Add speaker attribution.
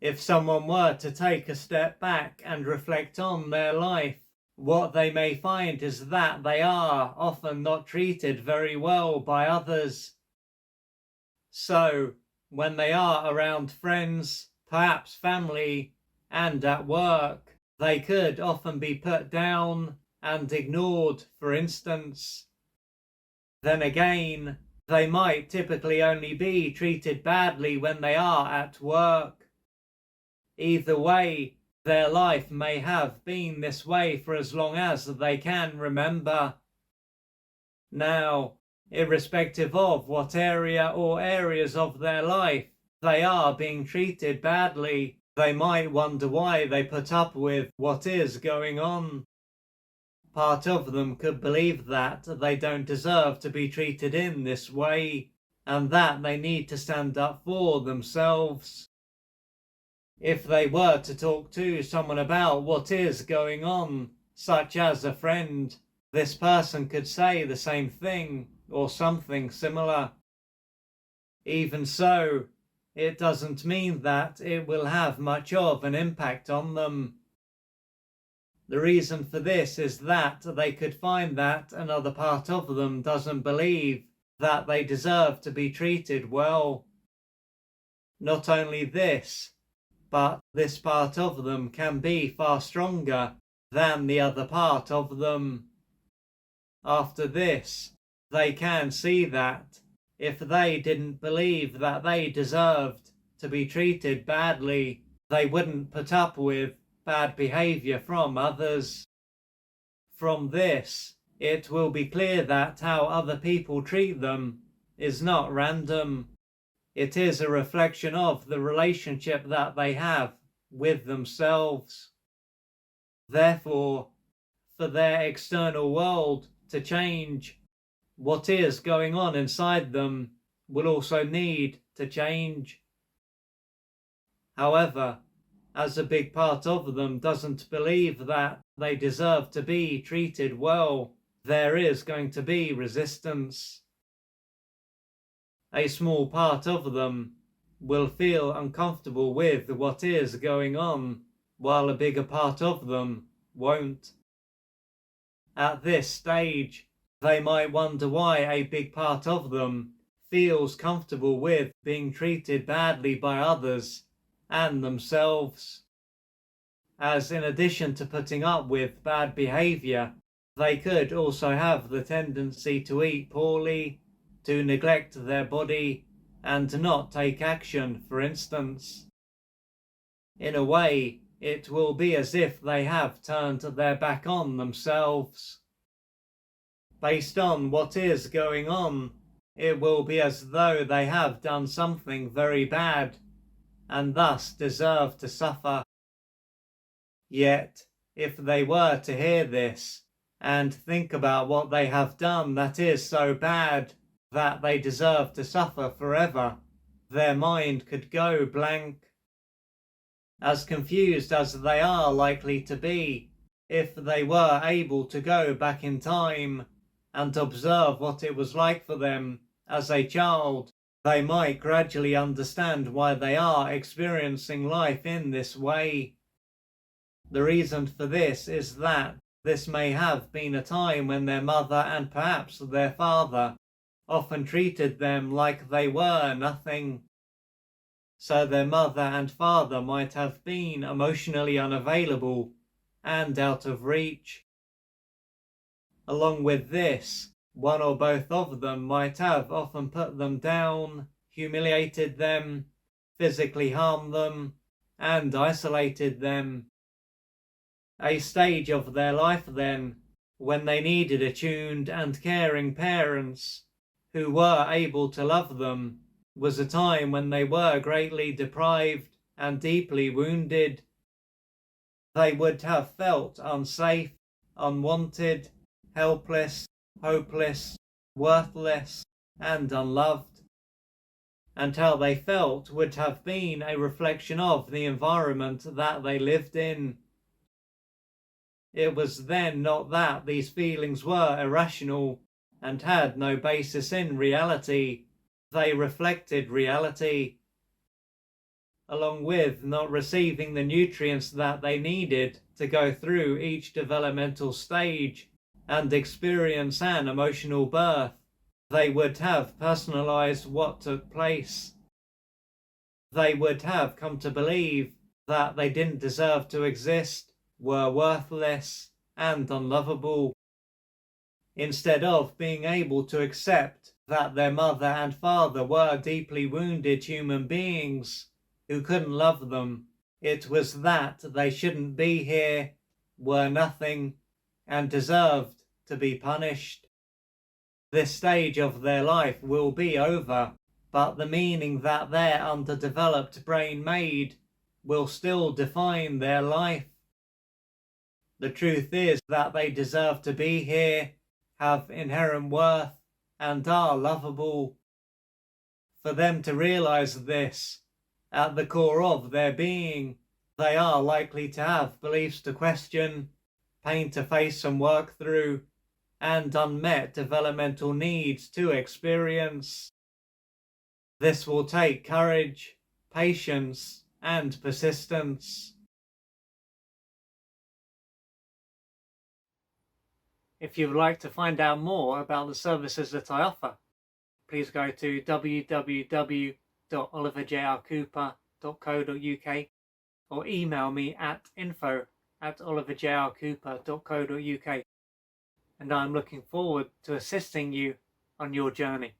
Speaker 1: If someone were to take a step back and reflect on their life, what they may find is that they are often not treated very well by others. So, when they are around friends, perhaps family, and at work, they could often be put down and ignored, for instance. Then again, they might typically only be treated badly when they are at work. Either way, their life may have been this way for as long as they can remember. Now, irrespective of what area or areas of their life they are being treated badly, they might wonder why they put up with what is going on. Part of them could believe that they don't deserve to be treated in this way, and that they need to stand up for themselves. If they were to talk to someone about what is going on, such as a friend, this person could say the same thing or something similar. Even so, it doesn't mean that it will have much of an impact on them. The reason for this is that they could find that another part of them doesn't believe that they deserve to be treated well. Not only this, but this part of them can be far stronger than the other part of them. After this, they can see that if they didn't believe that they deserved to be treated badly, they wouldn't put up with bad behavior from others. From this, it will be clear that how other people treat them is not random. It is a reflection of the relationship that they have with themselves. Therefore, for their external world to change, what is going on inside them will also need to change. However, as a big part of them doesn't believe that they deserve to be treated well, there is going to be resistance. A small part of them will feel uncomfortable with what is going on, while a bigger part of them won't. At this stage, they might wonder why a big part of them feels comfortable with being treated badly by others and themselves, as in addition to putting up with bad behavior, they could also have the tendency to eat poorly, to neglect their body, and to not take action, for instance. In a way, it will be as if they have turned their back on themselves. Based on what is going on, it will be as though they have done something very bad, and thus deserve to suffer. Yet, if they were to hear this, and think about what they have done that is so bad that they deserve to suffer forever, their mind could go blank. As confused as they are likely to be, if they were able to go back in time and observe what it was like for them as a child, they might gradually understand why they are experiencing life in this way. The reason for this is that this may have been a time when their mother and perhaps their father often treated them like they were nothing. So their mother and father might have been emotionally unavailable and out of reach. Along with this, one or both of them might have often put them down, humiliated them, physically harmed them, and isolated them. A stage of their life then, when they needed attuned and caring parents who were able to love them, was a time when they were greatly deprived and deeply wounded. They would have felt unsafe, unwanted, helpless, hopeless, worthless, and unloved. And how they felt would have been a reflection of the environment that they lived in. It was then not that these feelings were irrational and had no basis in reality. They reflected reality. along with not receiving the nutrients that they needed to go through each developmental stage and experience an emotional birth. They would have personalized what took place. They would have come to believe that they didn't deserve to exist, were worthless and unlovable, instead of being able to accept that their mother and father were deeply wounded human beings who couldn't love them. It was that they shouldn't be here, were nothing, and deserved to be punished. This stage of their life will be over, but the meaning that their underdeveloped brain made will still define their life. The truth is that they deserve to be here, have inherent worth, and are lovable. For them to realize this, at the core of their being, they are likely to have beliefs to question, pain to face and work through, and unmet developmental needs to experience. This will take courage, patience, and persistence. If you would like to find out more about the services that I offer, please go to www.oliverjrcooper.co.uk or email me at info@oliverjrcooper.co.uk, and I'm looking forward to assisting you on your journey.